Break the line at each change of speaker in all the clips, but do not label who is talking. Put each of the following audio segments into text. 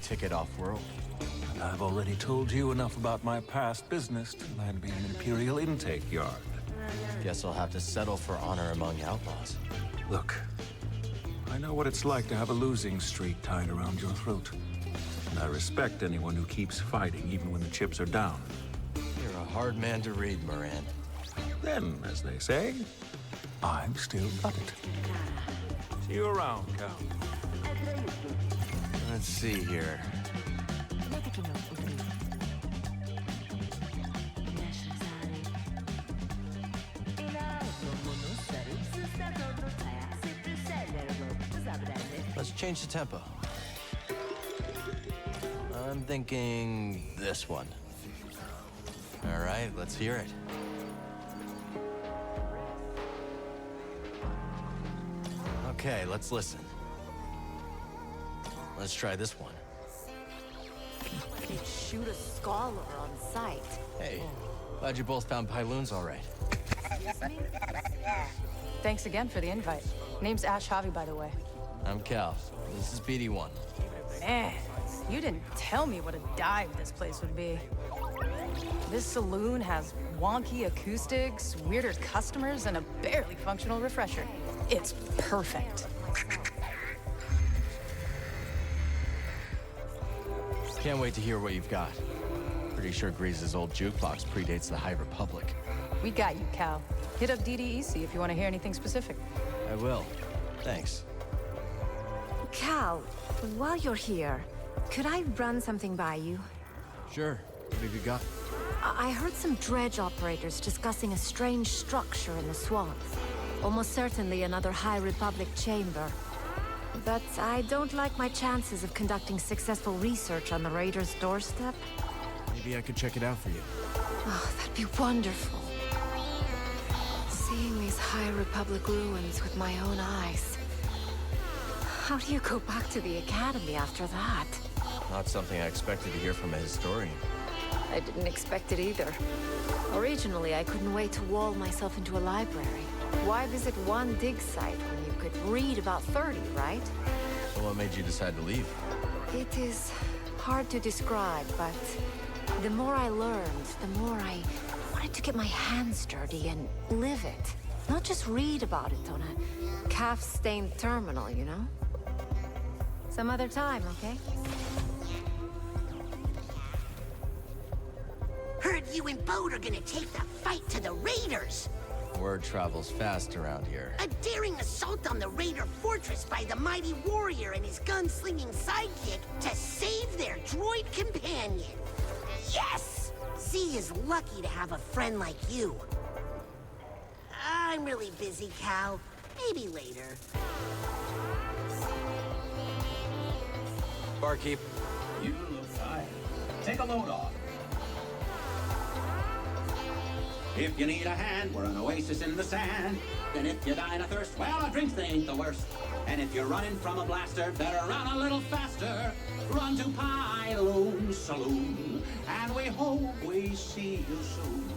ticket off-world.
And I've already told you enough about my past business to land me an Imperial intake yard.
Guess I'll have to settle for honor among outlaws.
Look, I know what it's like to have a losing streak tied around your throat. And I respect anyone who keeps fighting even when the chips are down.
You're a hard man to read, Moran.
Then, as they say, I'm still got it. See you around, Cal.
Let's see here. Let's change the tempo. I'm thinking this one. All right, let's hear it. Okay, let's listen. Let's try this one.
They'd shoot a scholar on sight.
Hey, glad you both found Pyloons all right.
Thanks again for the invite. Name's Ash Javi, by the way.
I'm Cal. This is BD1.
Man, you didn't tell me what a dive this place would be. This saloon has wonky acoustics, weirder customers, and a barely functional refresher. It's perfect.
Can't wait to hear what you've got. Pretty sure Grease's old jukebox predates the High Republic.
We got you, Cal. Hit up DDEC if you want to hear anything specific.
I will. Thanks.
Cal, while you're here, could I run something by you?
Sure. What have you got?
I heard some dredge operators discussing a strange structure in the swamp. Almost certainly another High Republic chamber. But I don't like my chances of conducting successful research on the Raiders' doorstep.
Maybe I could check it out for you.
Oh, that'd be wonderful. Seeing these High Republic ruins with my own eyes. How do you go back to the Academy after that?
Not something I expected to hear from a historian.
I didn't expect it either. Originally, I couldn't wait to wall myself into a library. Why visit one dig site when you could read about 30, right?
So what made you decide to leave?
It is hard to describe, but the more I learned, the more I wanted to get my hands dirty and live it. Not just read about it on a calf-stained terminal, you know? Some other time, okay?
Heard you and Bode are gonna take the fight to the Raiders.
Word travels fast around here.
A daring assault on the Raider fortress by the mighty warrior and his gunslinging sidekick to save their droid companion. Yes! Z is lucky to have a friend like you. I'm really busy, Cal. Maybe later.
Barkeep.
You look tired. Take a load off. If you need a hand, we're an oasis in the sand. And if you're dying of thirst, well, a drink thing ain't the worst. And if you're running from a blaster, better run a little faster. Run to Pyloon Saloon, and we hope we see you soon.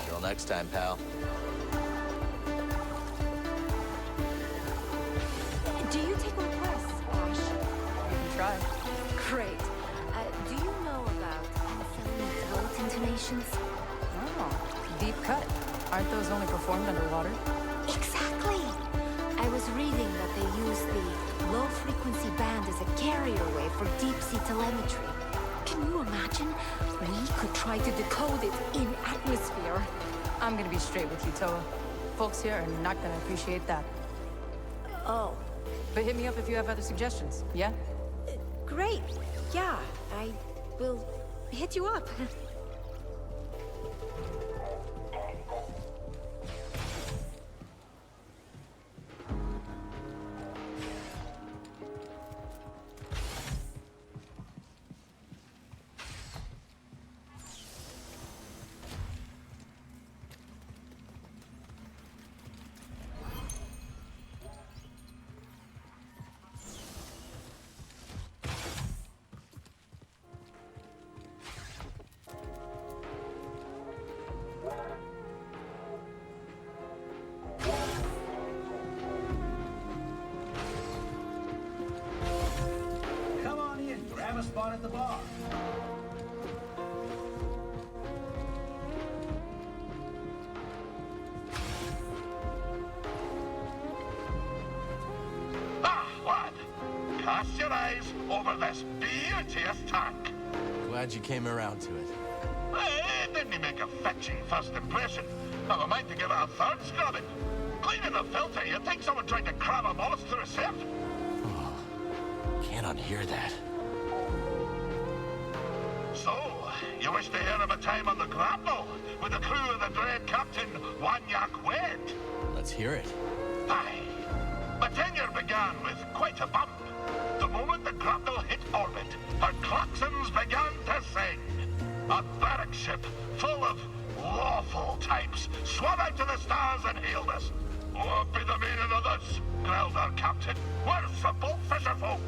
Till next time, pal.
Do you take requests, Ash?
You can try.
Great. Do you know about penicillin throat intonations?
Oh, deep cut. Aren't those only performed underwater?
Exactly! I was reading that they use the low-frequency band as a carrier wave for deep-sea telemetry. Can you imagine? We could try to decode it in atmosphere.
I'm gonna be straight with you, Toa. Folks here are not gonna appreciate that.
Oh.
But hit me up if you have other suggestions, yeah?
Great. Yeah, I will hit you up.
on at the bar.
Ah, lad. Cast your eyes over this beauteous tank.
Glad you came around to it.
Didn't he make a fetching first impression? Have a mind to give it a third scrubbing. Cleaning the filter, you'd think someone tried to cram a mollusk through a sieve.
Can't unhear that.
So, you wish to hear of a time on the grapnel with the crew of the dread Captain Wanyak Wed?
Let's hear it.
Aye. My tenure began with quite a bump. The moment the grapnel hit orbit, her claxons began to sing. A barrack ship full of lawful types swam out to the stars and hailed us. What be the meaning of this? Growled our captain. We're simple fisherfolk.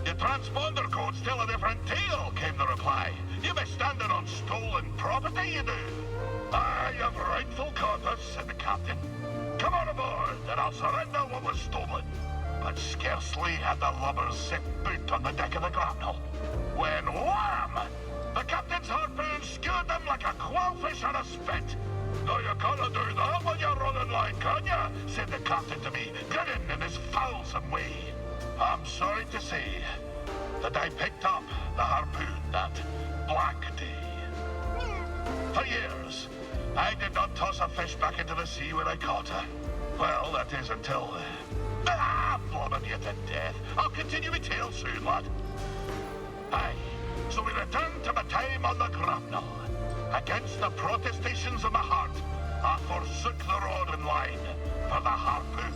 Your transponder code's still a different tale, came the reply. You be standing on stolen property, you do. I have rightful quarters, said the captain. Come on aboard, and I'll surrender what was stolen. But scarcely had the lubbers set boot on the deck of the grapnel, when wham! The captain's harpoon skewered them like a quailfish on a spit. No, you can't do that when you're running line, can ya? Said the captain to me, grinning in his foulsome way. I'm sorry to say that I picked up the harpoon that black day. For years, I did not toss a fish back into the sea when I caught her. Well, that is until... blobbing you to death. I'll continue my tale soon, lad. Aye, so we returned to my time on the grapnel. Against the protestations of my heart, I forsook the rod and line for the harpoon.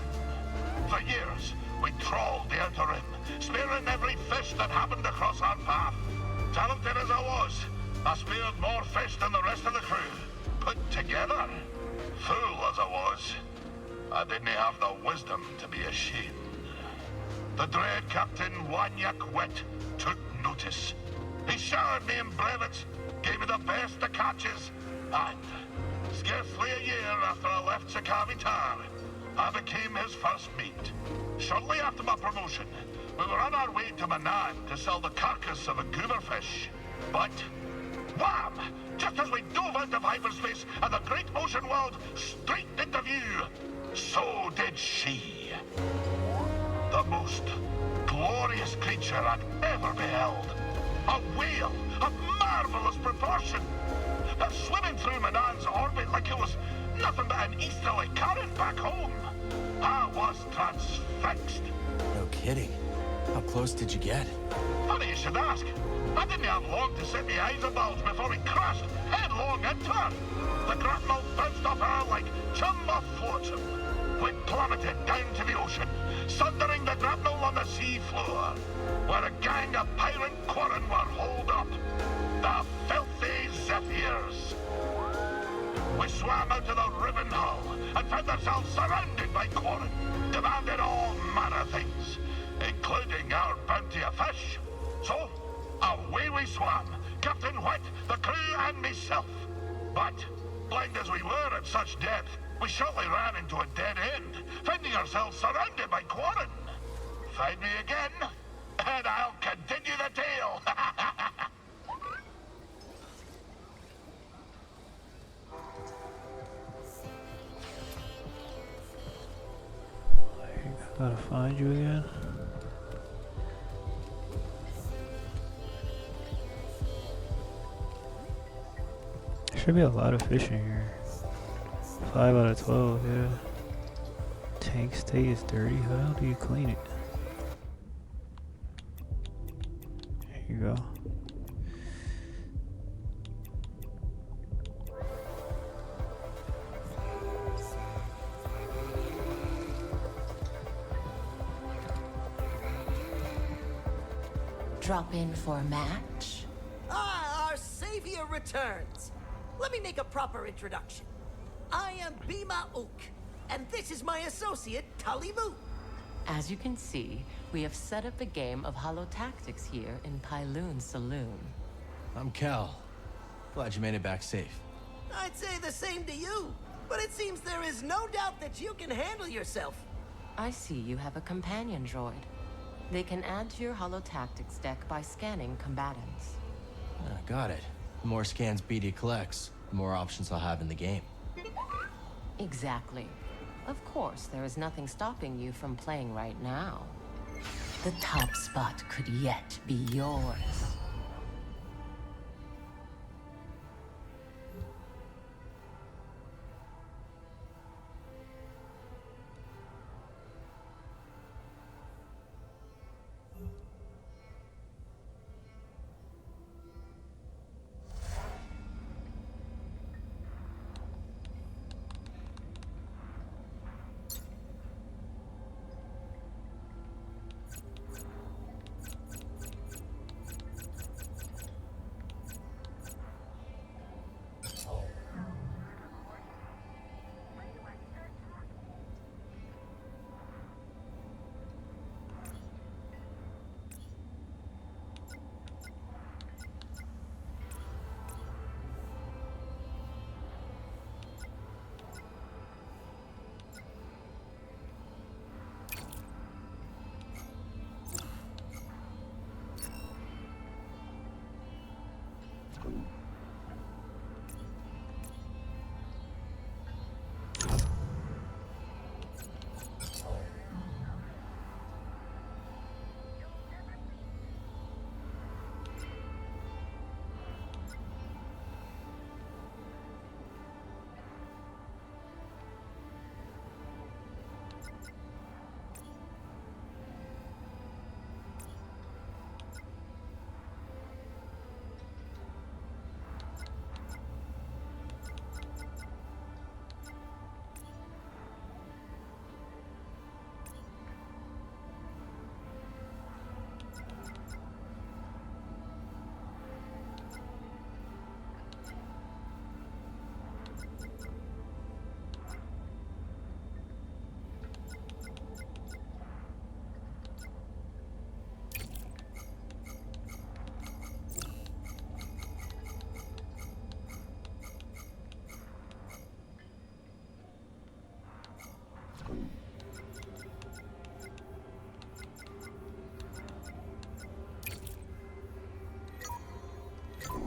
For years, we trawled the outer rim, spearing every fish that happened across our path. Talented as I was, I speared more fish than the rest of the crew. Put together, fool as I was, I didn't have the wisdom to be ashamed. The dread Captain Wanyak Wet took notice. He showered me in brevets, gave me the best of catches, and scarcely a year after I left Sakavitar, I became his first mate. Shortly after my promotion, we were on our way to Manan to sell the carcass of a gooberfish. But, wham! Just as we dove into hyperspace and the great ocean world streaked into view, so did she. The most glorious creature I'd ever beheld. A whale of marvelous proportion. Swimming through Manan's orbit like it was nothing but an easterly current back home. I was transfixed.
No kidding. How close did you get?
Funny you should ask. I didn't have long to set my eyes above before we crashed headlong into her. The grapnel bounced off her like chum off flotsam. We plummeted down to the ocean, sundering the grapnel on the sea floor, where a gang of pirate quarren were holed up. The filthy Zephyrs. We swam out to the ribbon hull and found ourselves surrounded by quarren, demanding all manner of things, including our bounty of fish. So, away we swam, Captain White, the crew, and myself. But, blind as we were at such depth, we shortly ran into a dead end, finding ourselves surrounded by quarren. Find me again, and I'll continue the tale.
Gotta find you again. There should be a lot of fish in here. 5 out of 12, yeah. Tank state is dirty. How do you clean it? There you go.
Drop in for a match?
Ah, our savior returns. Let me make a proper introduction. I am Bima Ook, and this is my associate, Talimu.
As you can see, we have set up a game of holotactics here in Pyloon Saloon.
I'm Cal. Glad you made it back safe.
I'd say the same to you, but it seems there is no doubt that you can handle yourself.
I see you have a companion droid. They can add to your holotactics deck by scanning combatants.
Got it. The more scans BD collects, the more options I'll have in the game.
Exactly. Of course, there is nothing stopping you from playing right now. The top spot could yet be yours.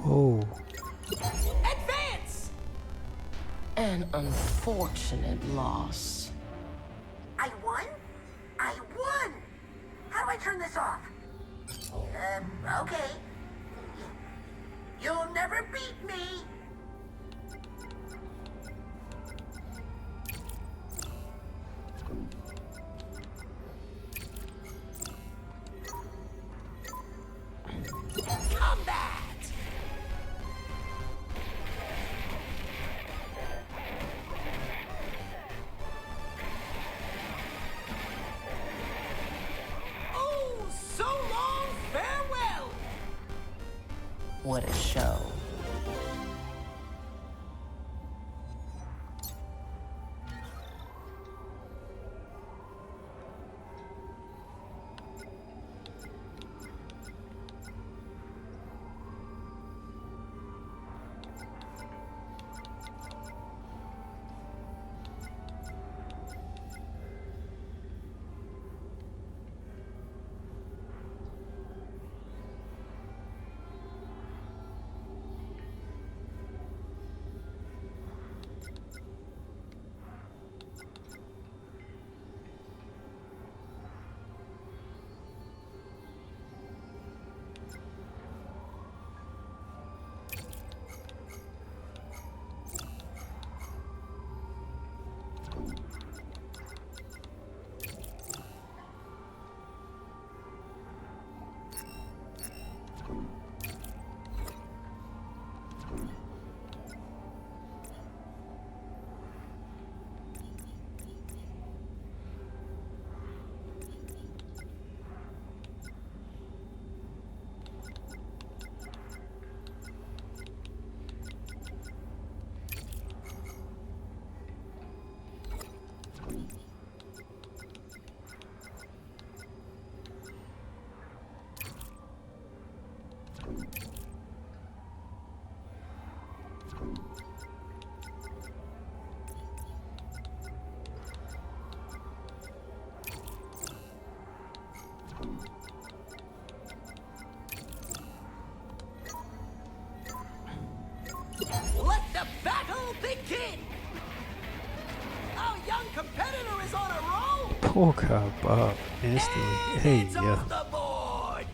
Whoa.
Advance!
An unfortunate loss.
I won? I won! How do I turn this off? Okay. You'll never beat me! Combat! Oh, so long, farewell!
What a show.
again! Our young competitor is on a roll!
Poor cop up instantly. Hey,
It's
yo.
off the board!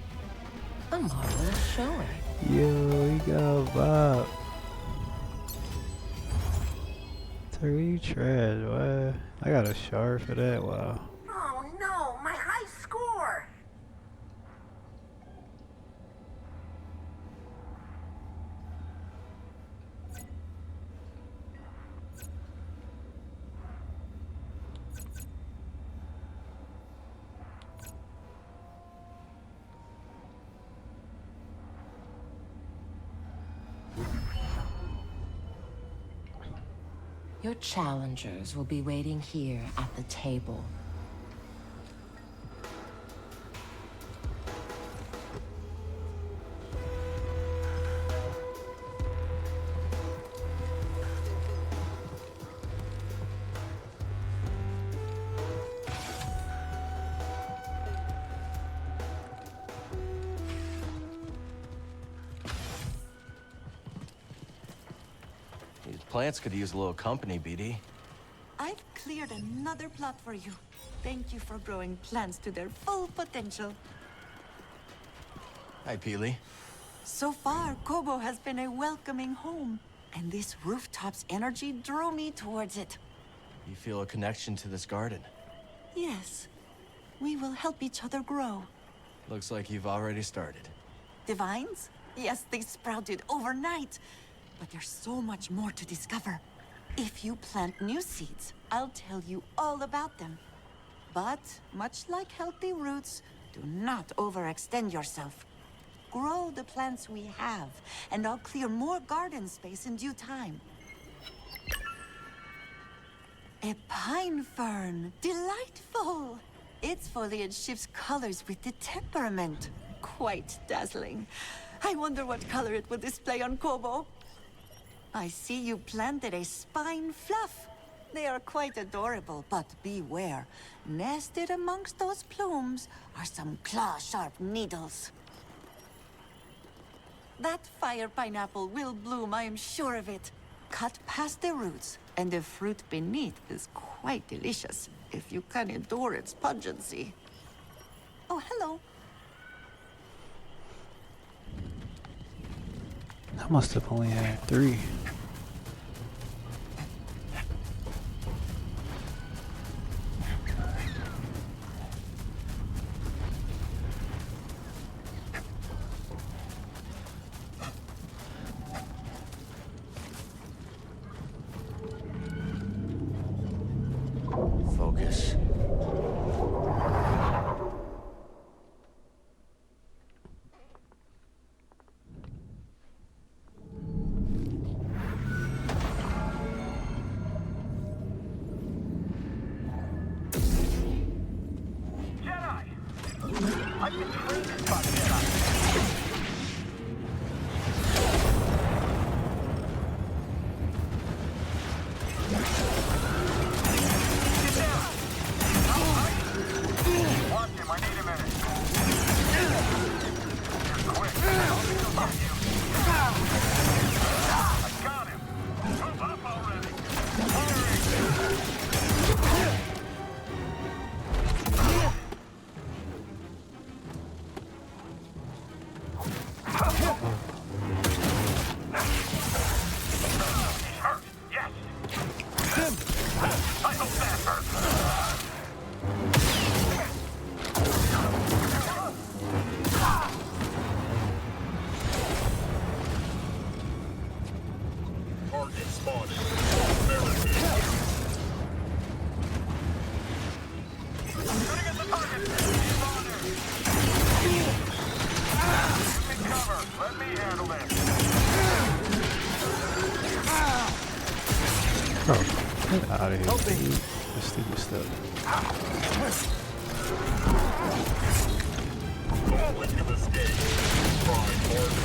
A marvelous showing.
Yo, he got Bob. Terry, you trash, what? I got a shard for that, wow.
Oh no, my high score!
Your challengers will be waiting here at the table.
These plants could use a little company, BD.
I've cleared another plot for you. Thank you for growing plants to their full potential.
Hi, Peely.
So far, Kobo has been a welcoming home, and this rooftop's energy drew me towards it.
You feel a connection to this garden.
Yes, we will help each other grow.
Looks like you've already started.
The vines? Yes, they sprouted overnight. But there's so much more to discover. If you plant new seeds, I'll tell you all about them. But, much like healthy roots, do not overextend yourself. Grow the plants we have, and I'll clear more garden space in due time. A pine fern! Delightful! Its foliage shifts colors with the temperament. Quite dazzling. I wonder what color it will display on Kobo. I see you planted a spine fluff. They are quite adorable, but beware. Nested amongst those plumes are some claw-sharp needles. That fire pineapple will bloom, I am sure of it. Cut past the roots, and the fruit beneath is quite delicious, if you can endure its pungency. Oh, hello.
I must have only had 3.
Focus.
Jedi! I've been trained by Jedi. Get down! Watch him, I need a minute. You're quick. I'll be behind you. I got him. Move up already. He's hurt. Yes. I hope that hurt. Target spotted. Shooting at the target. Spawner. Give me cover. Let me handle this.
Bro, get out of here, dude. This stupid stuff.
Always give escape. Try harder.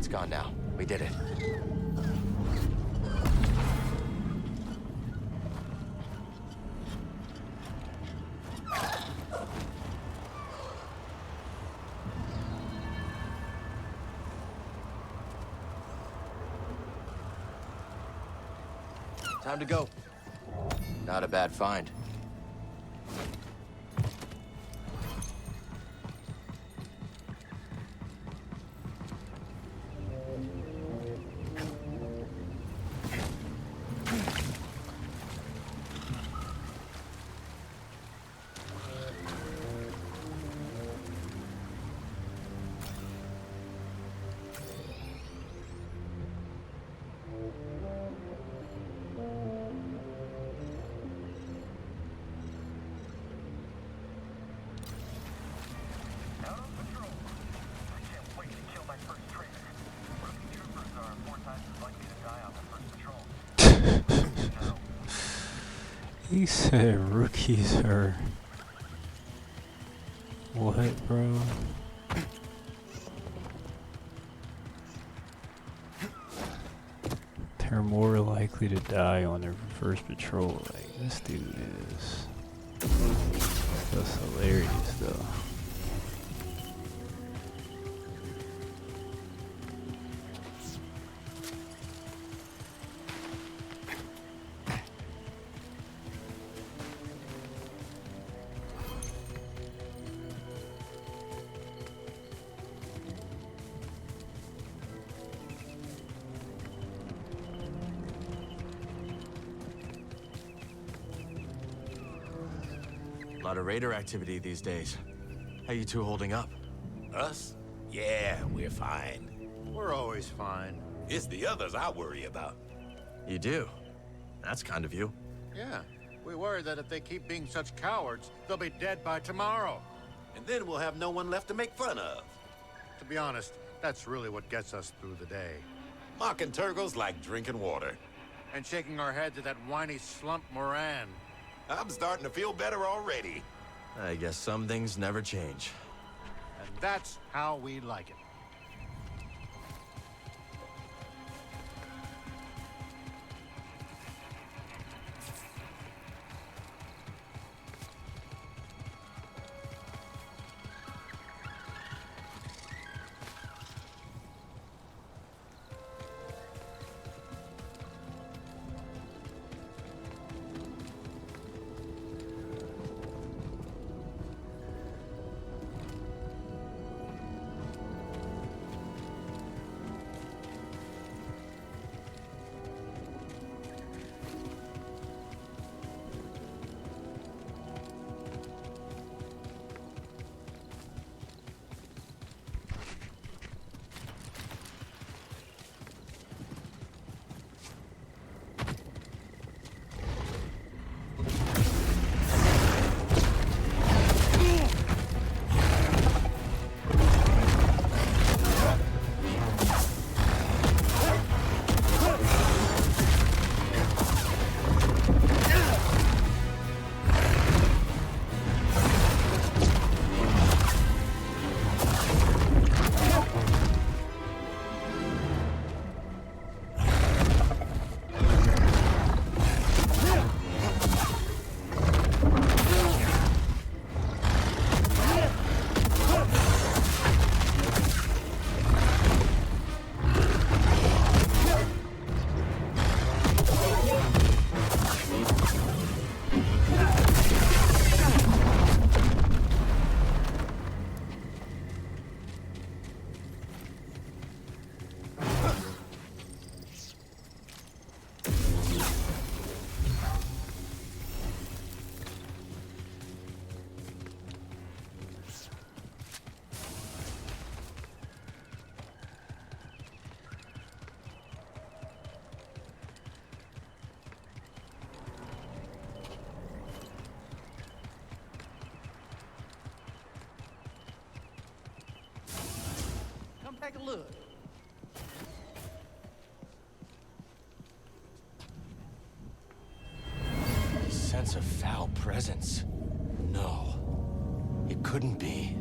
It's gone now. We did it. Time to go. Not a bad find.
He said rookies are... What, bro? They're more likely to die on their first patrol. Like, this dude is... That's hilarious, though.
A lot of raider activity these days. How you two holding up?
Us? Yeah, we're fine.
We're always fine.
It's the others I worry about.
You do? That's kind of you.
Yeah, we worry that if they keep being such cowards, they'll be dead by tomorrow.
And then we'll have no one left to make fun of.
To be honest, that's really what gets us through the day.
Mocking Turgle's like drinking water.
And shaking our heads at that whiny slump Moran.
I'm starting to feel better already.
I guess some things never change.
And that's how we like it.
Take a look.
A sense of foul presence. No, it couldn't be.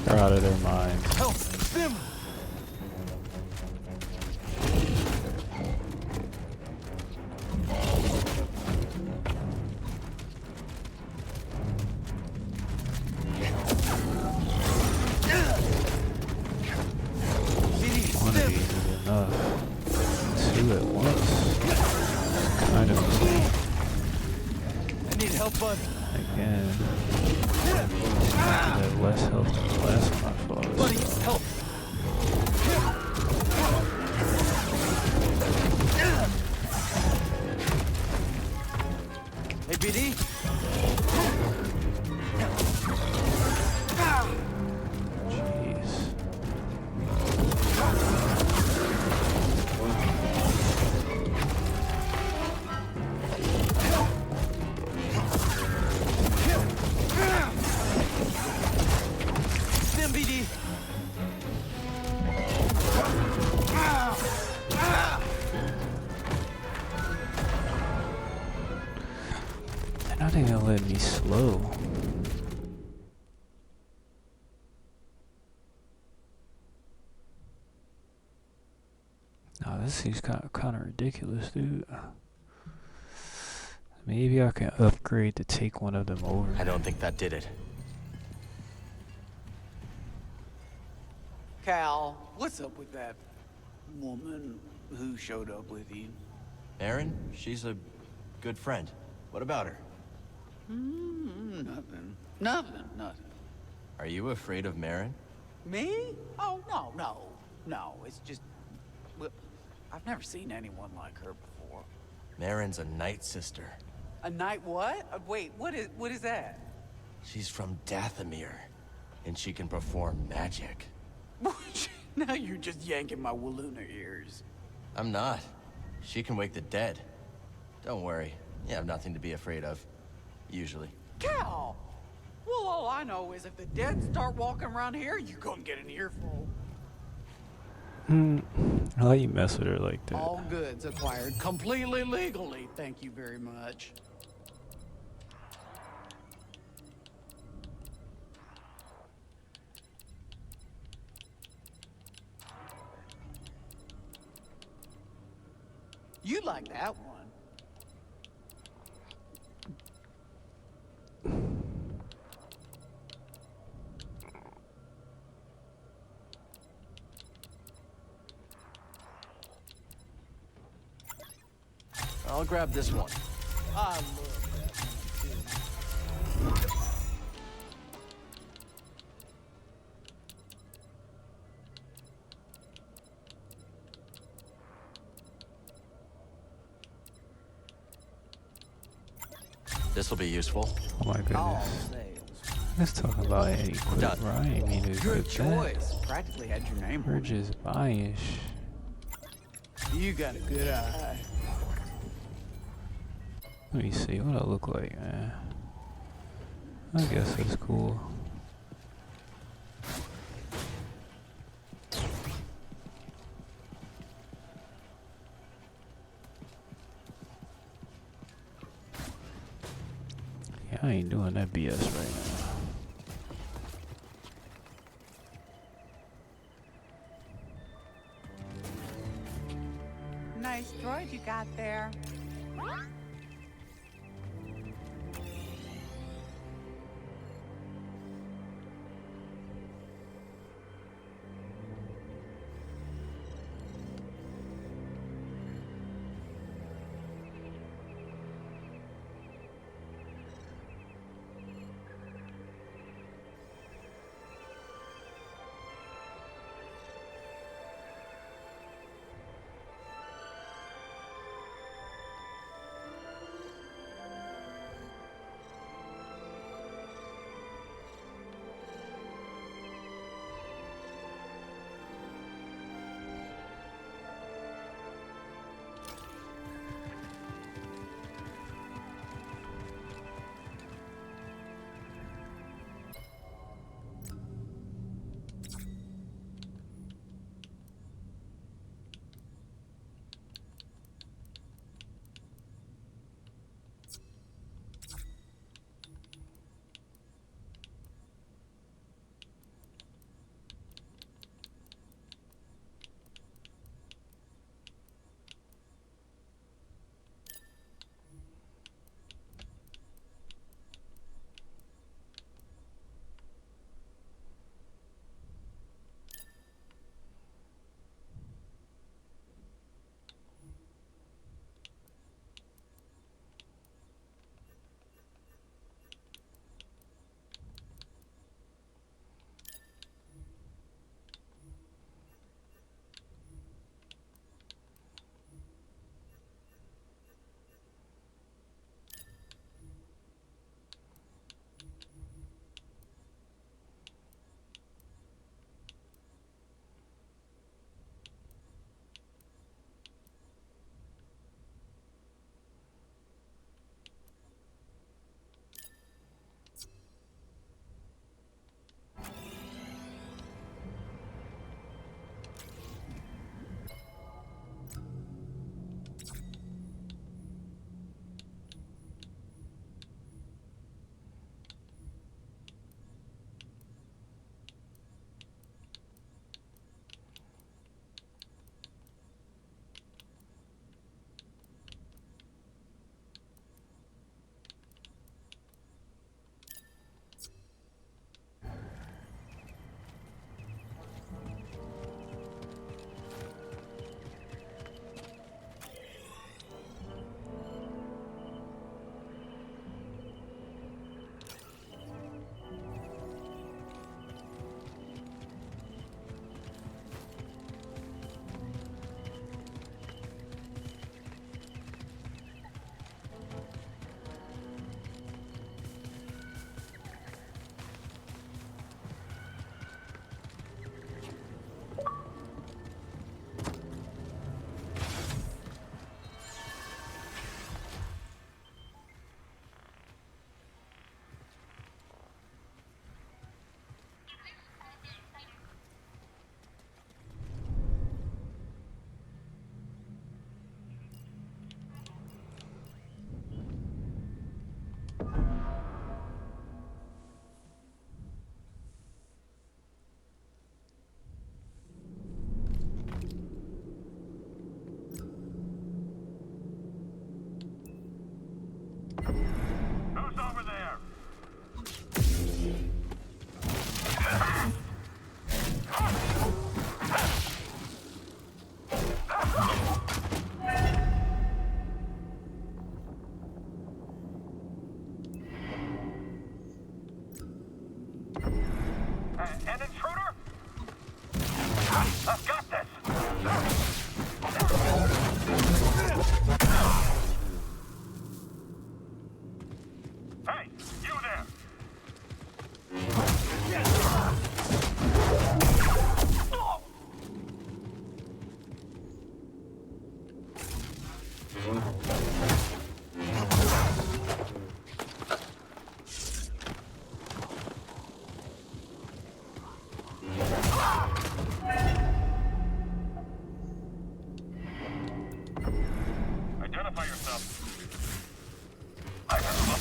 They're out of their minds.
Help! Them!
One of these is enough. Two at once. Kind of
I need help, bud.
again. I had less health than the last one I fought.
Buddy, help! Hey, BD?
Jeez.
Them, BD!
They're not even letting me slow. No, this seems kind of ridiculous, dude. Maybe I can upgrade to take one of them over.
I don't think that did it.
Cal, what's up with that woman who showed up with you?
Erin, she's a good friend. What about her?
Nothing. Nothing.
Are you afraid of Marin?
Me? Oh, no. It's just... Well, I've never seen anyone like her before.
Marin's a night sister.
A night what? Wait, what is that?
She's from Dathomir, and she can perform magic.
Now you're just yanking my Walloona ears.
I'm not. She can wake the dead. Don't worry. You have nothing to be afraid of. Usually.
Cal! Well, all I know is if the dead start walking around here, you're gonna get an earful.
I let you mess with her like that.
All goods acquired completely legally. Thank you very much. You like that one.
I'll grab this one.
I love that one too.
This will be useful.
Oh my
All
goodness.
sales.
Let's talk about any quick
Done.
Ryan mean to
Good
equip that.
choice. Practically had your name
We're
on it.
just buying
You got a good eye.
Let me see what I look like, man. I guess that's cool. Yeah, I ain't doing that BS right now.
Nice droid you got there.
Who's over there? An intruder? I've got this! Hey, you there! Identify yourself. I can look.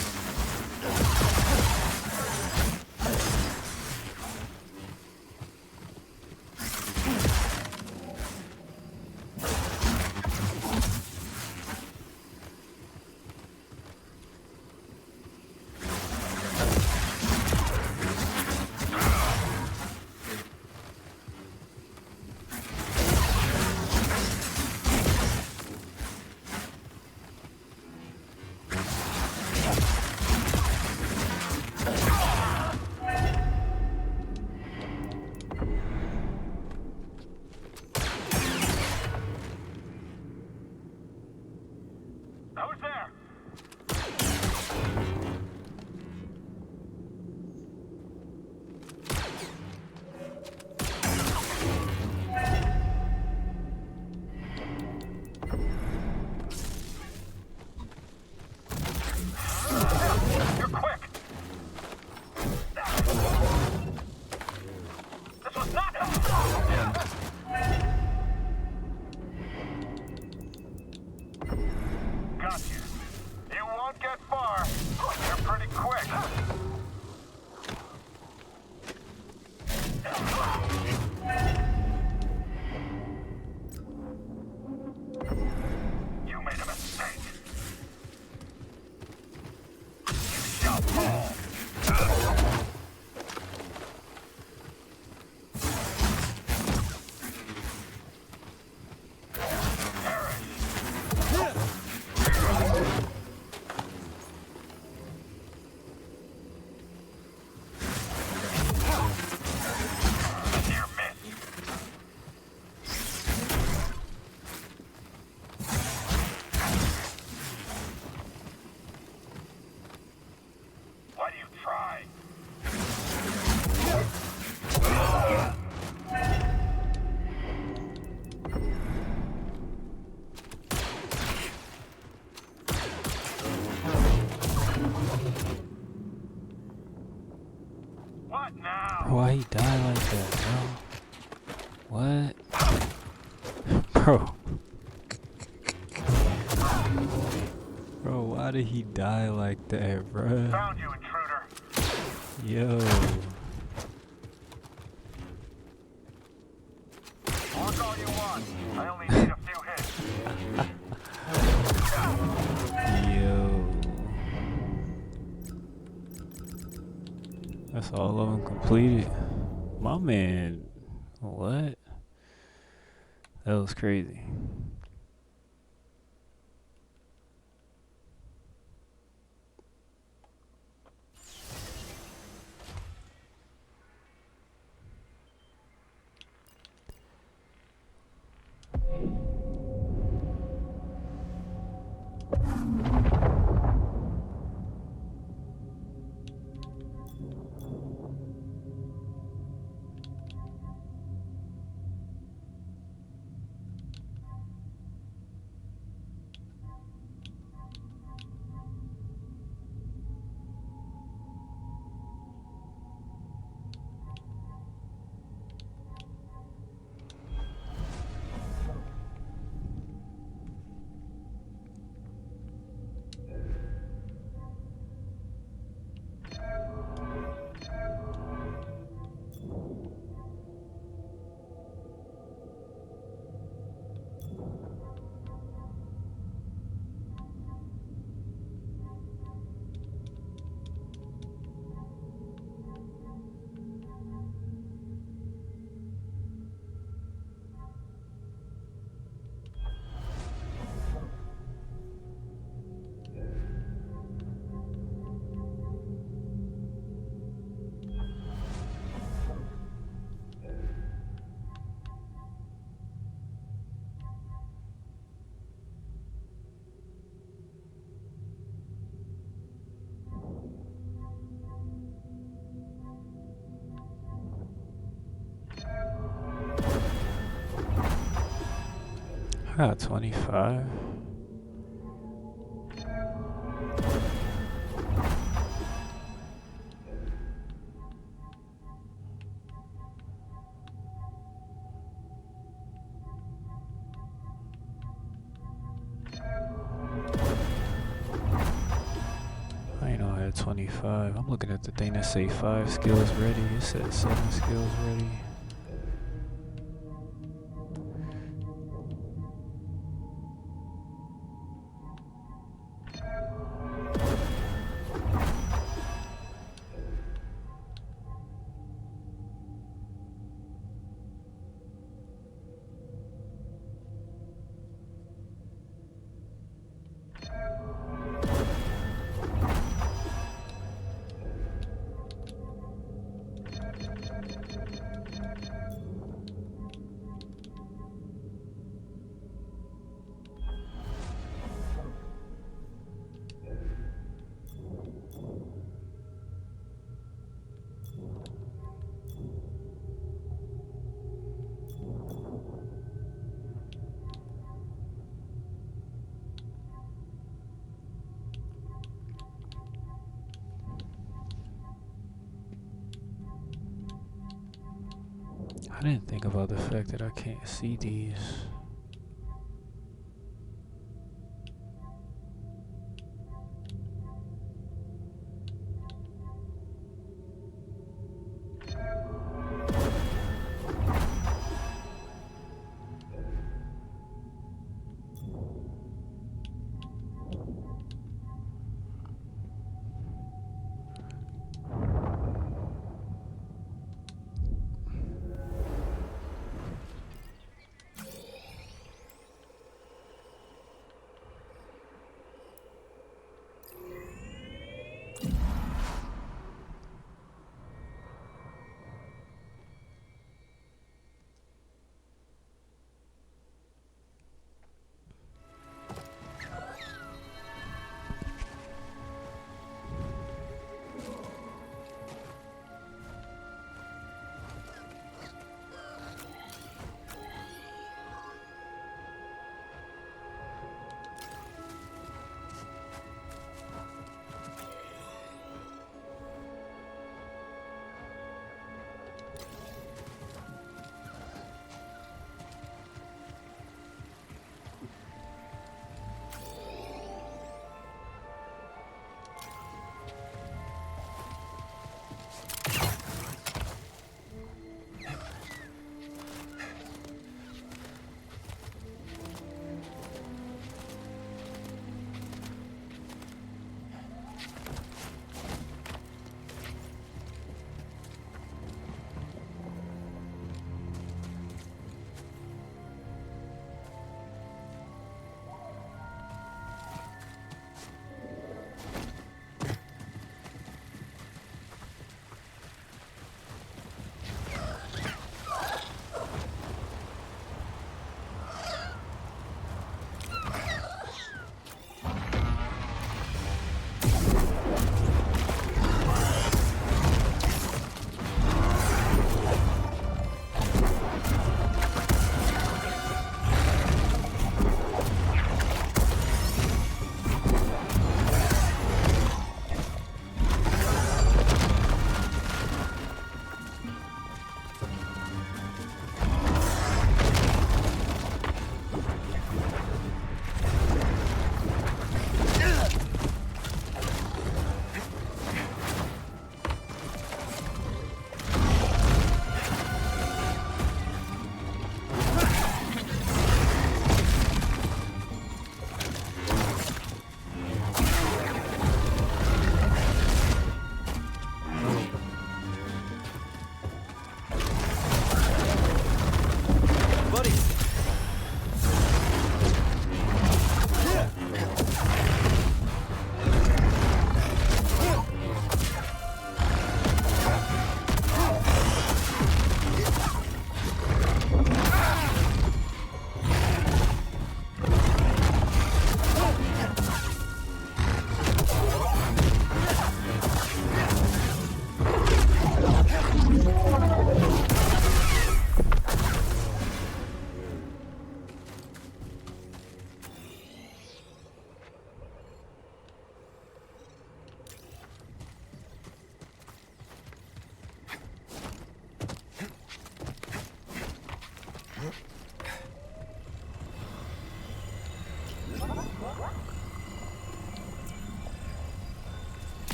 Who's there? You're quick. This was not. Gotcha. You won't get far. You're pretty quick. You made a mistake. You shall fall. Near miss. Why do you try? What now?
Why he die like that, bro? What? Bro. Bro, why did he die like that, bro?
Found you, intruder.
Yo.
Work all you want. I only need a few hits.
Yo. That's all of them completed. My man. What? That was crazy. I got 25. I ain't know I had 25. I'm looking at the thing that say 5 skills ready. It says 7 skills ready. I didn't think about the fact that I can't see these.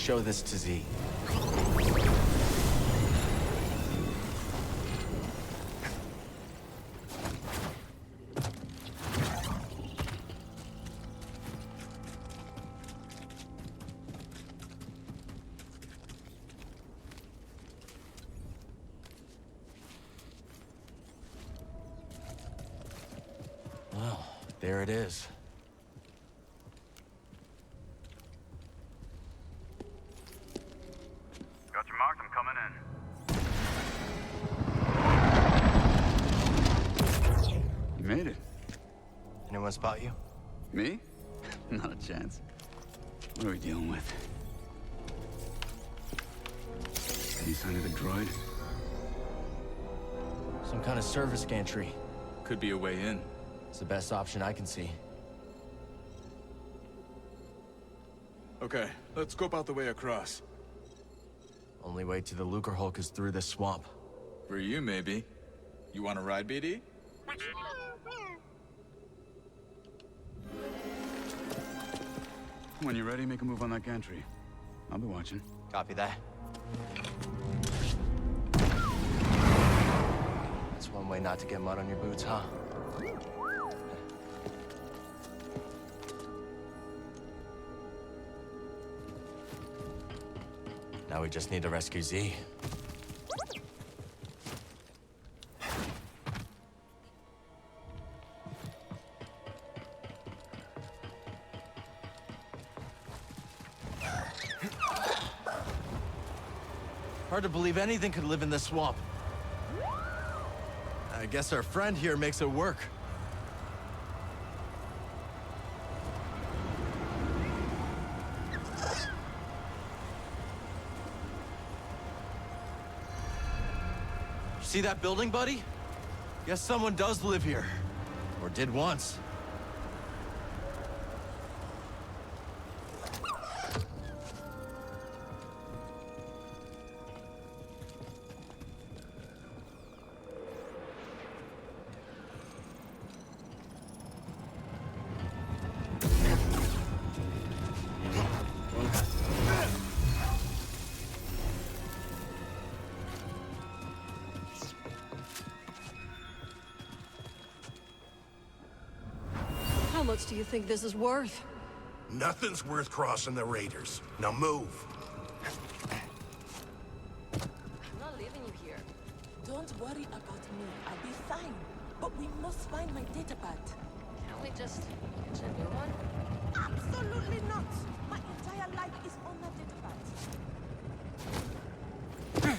show this to Z. Well, there it is.
Got your mark, I'm coming in. You made it.
Anyone spot you?
Me? Not a chance. What are we dealing with? Any sign of the droid?
Some kind of service gantry.
Could be a way in.
It's the best option I can see.
Okay, let's scope out the way across.
Only way to the Lucre Hulk is through this swamp.
For you, maybe. You want to ride, BD?
When you're ready, make a move on that gantry. I'll be watching.
Copy that. That's one way not to get mud on your boots, huh? Now we just need to rescue Z. Hard to believe anything could live in this swamp. I guess our friend here makes it work. See that building, buddy? Guess someone does live here. Or did once.
How much do you think this is worth?
Nothing's worth crossing the Raiders. Now move.
I'm not leaving you here.
Don't worry about me. I'll be fine. But we must find my datapad.
Can't we just get a new one?
Absolutely not. My entire life is on that datapad.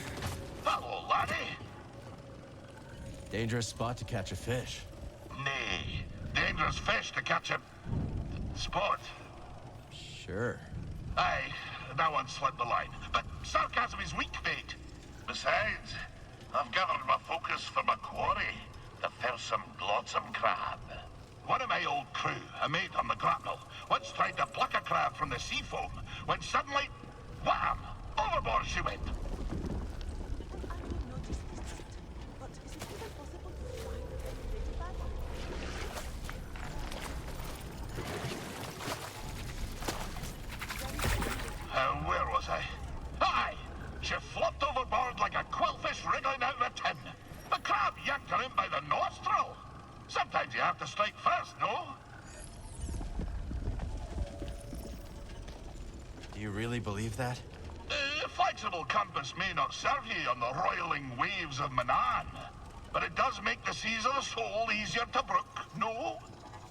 Hello, laddie.
Dangerous spot to catch a fish.
Nay, dangerous fish to catch a sport.
Sure.
Aye, that one slipped the line. But sarcasm is weak bait. Besides, I've gathered my focus for my quarry, the fearsome, glodsome crab. One of my old crew, a mate on the grapnel, once tried to pluck a crab from the sea foam, when suddenly, wham! Overboard she went. Where was I? Aye! She flopped overboard like a quillfish wriggling out of a tin. The crab yanked her in by the nostril. Sometimes you have to strike first, no?
Do you really believe that?
A flexible compass may not serve you on the roiling waves of Manan, but it does make the seas of the soul easier to brook, no?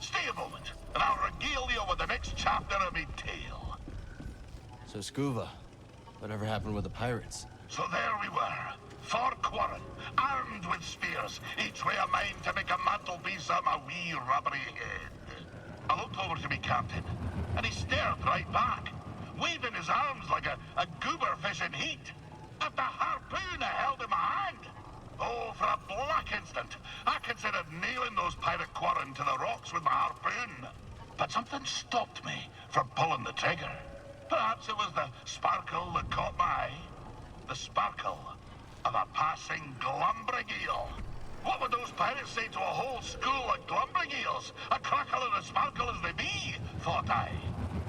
Stay a moment, and I'll regale you with the next chapter of my tale.
So Scuba, whatever happened with the pirates?
So there we were, 4 quarren, armed with spears, each way a mind to make a mantelpiece of my wee rubbery head. I looked over to me captain, and he stared right back, waving his arms like a goober fish in heat. At the harpoon I held in my hand. Oh, for a black instant, I considered nailing those pirate quarren to the rocks with my harpoon. But something stopped me from pulling the trigger. Perhaps it was the sparkle that caught my eye. The sparkle of a passing glumbrig eel. What would those pirates say to a whole school of glumbrig eels? A crackle and a sparkle as they be, thought I.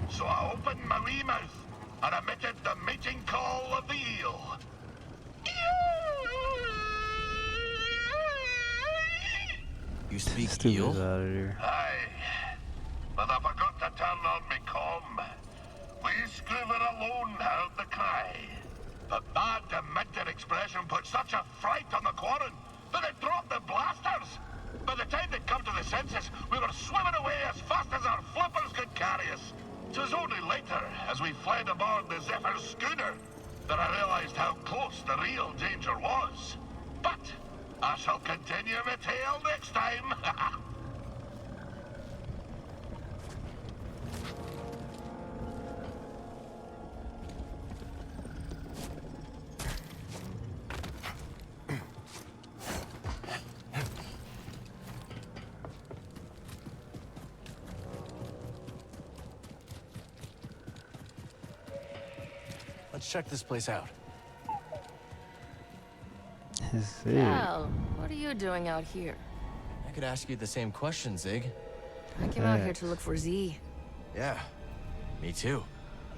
So I opened my wee mouth, and emitted the mating call of the eel.
You speak
Stupid
eel?
out of here.
Aye, but I forgot to turn on me comm. We Scriver alone heard the cry. But that demented expression put such a fright on the Quarren that it dropped the blasters. By the time they'd come to the senses, we were swimming away as fast as our flippers could carry us. 'Twas only later, as we fled aboard the Zephyr's schooner, that I realized how close the real danger was. But I shall continue my tale next time.
Let's check this place out.
Cal, what are you doing out here?
I could ask you the same question, Zig.
I came out here to look for Z.
Yeah, me too.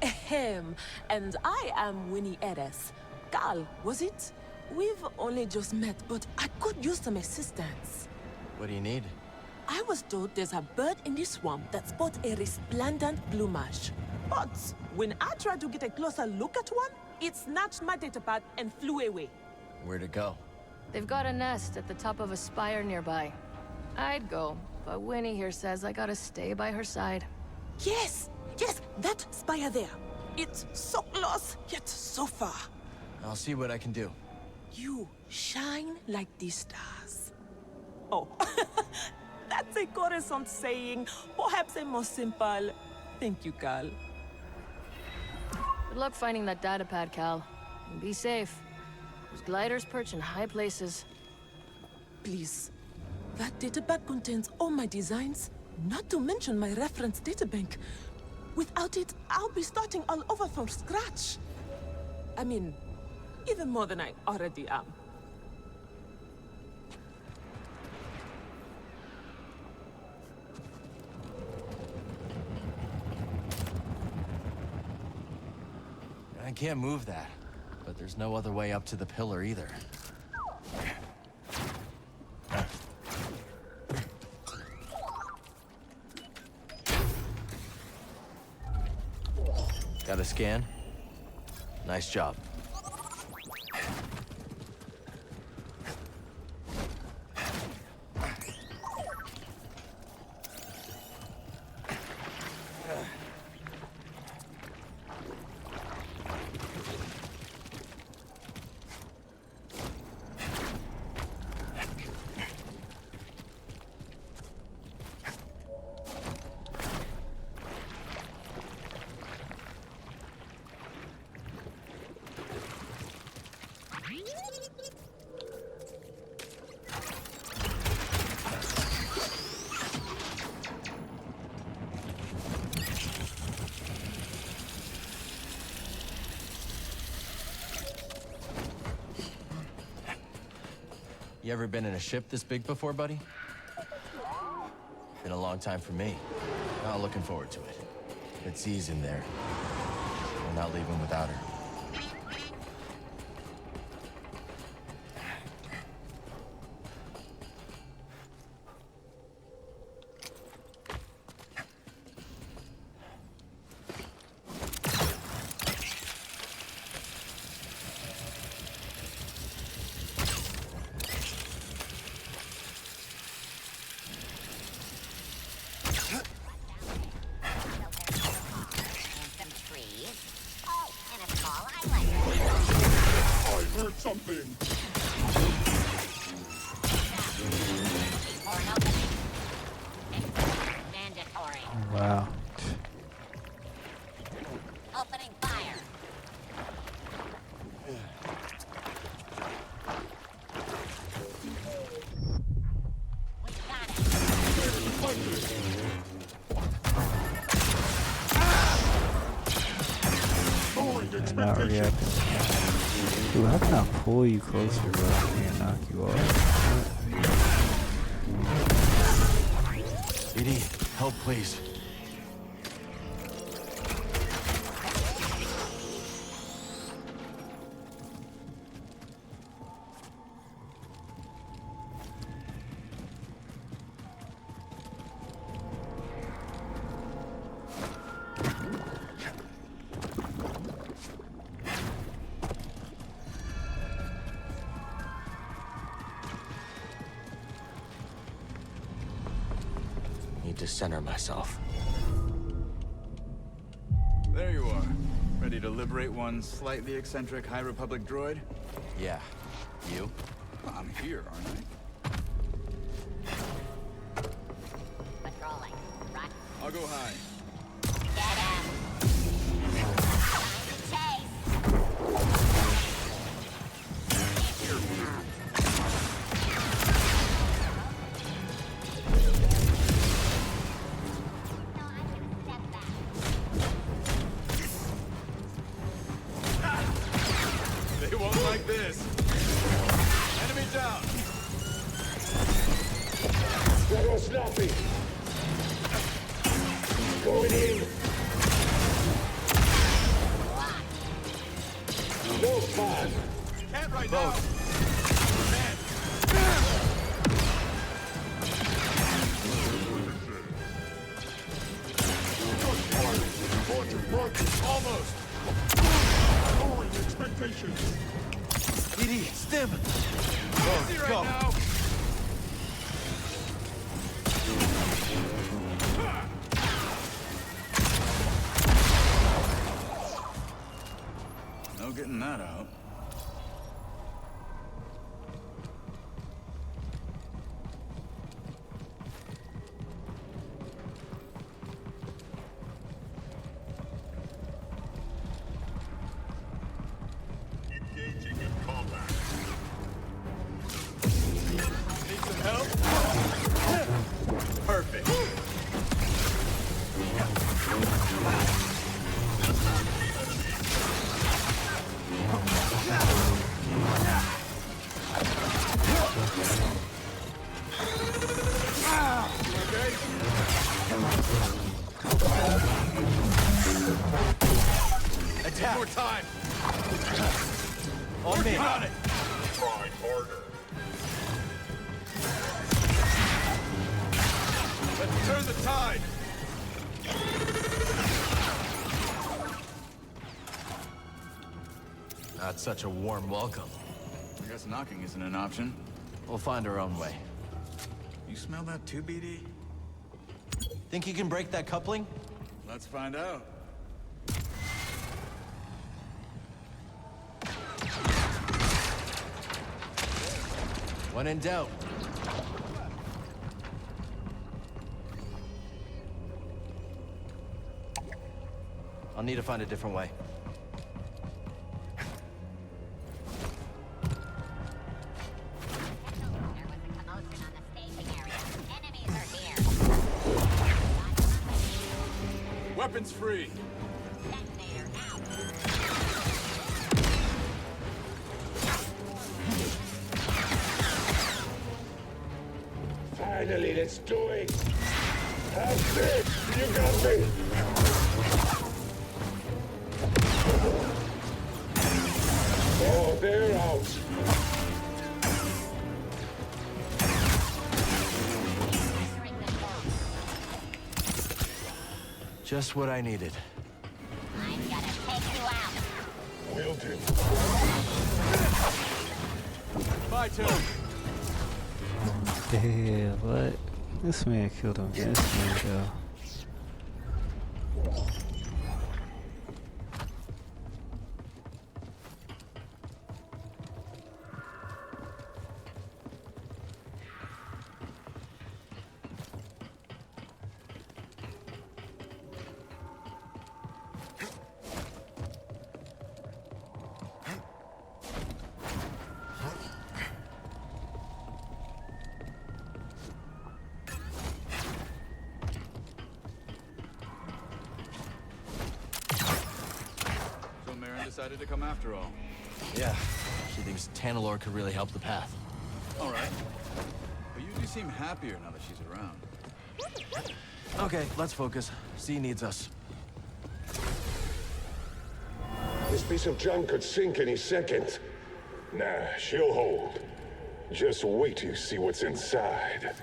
Ahem. And I am Winnie Eres. Cal, was it? We've only just met, but I could use some assistance.
What do you need?
I was told there's a bird in the swamp that spots a resplendent plumage. But when I tried to get a closer look at one, it snatched my datapad and flew away.
Where'd it go?
They've got a nest at the top of a spire nearby. I'd go, but Winnie here says I gotta stay by her side.
Yes, that spire there. It's so close, yet so far.
I'll see what I can do.
You shine like the stars. Oh, that's a Coruscant saying, perhaps a more simple. Thank you, Cal.
Good luck finding that datapad, Cal. And be safe. Those gliders perch in high places.
Please. That datapad contains all my designs, not to mention my reference databank. Without it, I'll be starting all over from scratch. I mean, even more than I already am.
I can't move that, but there's no other way up to the pillar either. Got a scan? Nice job. You ever been in a ship this big before, buddy? Been a long time for me. Not looking forward to it. But Z's in there. We're not leaving without her.
Something.
Wow.
Opening fire.
Not reacting. Dude, how can I pull you closer, bro? I can't knock you off.
BD, help, please. need to center myself.
There you are. Ready to liberate one slightly eccentric High Republic droid?
Yeah. You?
I'm here, aren't I?
Patrolling. Right.
I'll go high.
Get him. Chase.
They won't like this. Enemy down.
That was nothing. Going in. No fun.
Can't right now.
Almost. Lowering expectations.
PD, stim!
Easy right
go.
now. No getting that out.
Engaging in combat.
Need some help? Perfect.
Attack!
More time.
On me!
Got it.
Try harder.
Let's turn the tide.
Not such a warm welcome.
I guess knocking isn't an option.
We'll find our own way.
You smell that too, BD?
Think you can break that coupling?
Let's find out.
When in doubt. I'll need to find a different way.
Weapons free.
Finally, let's do it. Have it. You got me. Oh, they're out.
Just what I needed.
I'm gonna take you out.
Will do.
My turn.
Yeah, what? This man killed him instantly, though.
Decided to come after all.
Yeah, she thinks Tanalor could really help the path.
All right. But you do seem happier now that she's around.
Okay, let's focus. C needs us.
This piece of junk could sink any second. Nah, she'll hold. Just wait till you see what's inside.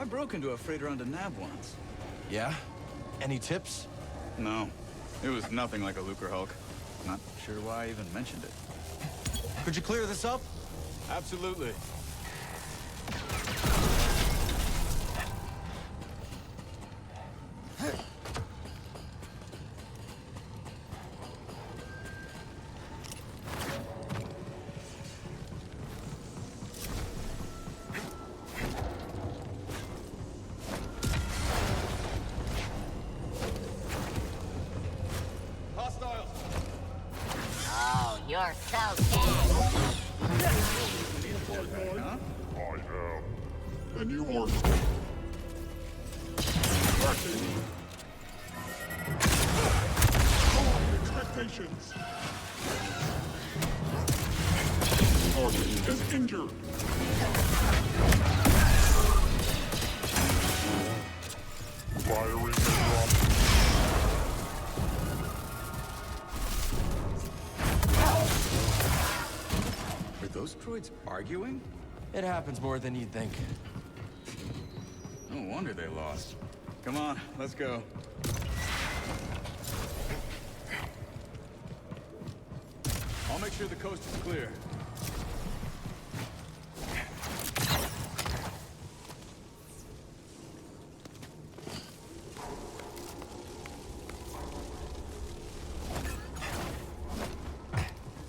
broke into a freighter on the nav once.
Yeah? Any tips?
No. It was nothing like a Lucre Hulk. Not sure why I even mentioned it.
Could you clear this up?
Absolutely.
Oh, you're so dead.
Huh?
I am. And you are... expectations. Target is injured. Firing and
Are those droids arguing?
It happens more than you'd think.
No wonder they lost. Come on, let's go. I'll make sure the coast is clear.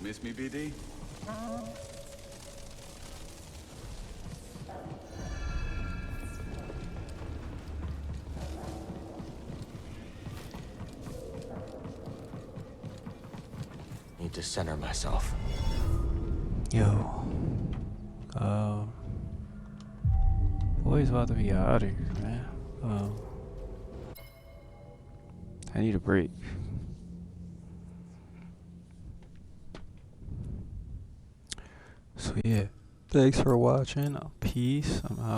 Miss me, BD?
Need to center myself.
Yo. Boy's about to be out of here, man. I need a break. So yeah, thanks for watching. Peace. I'm out.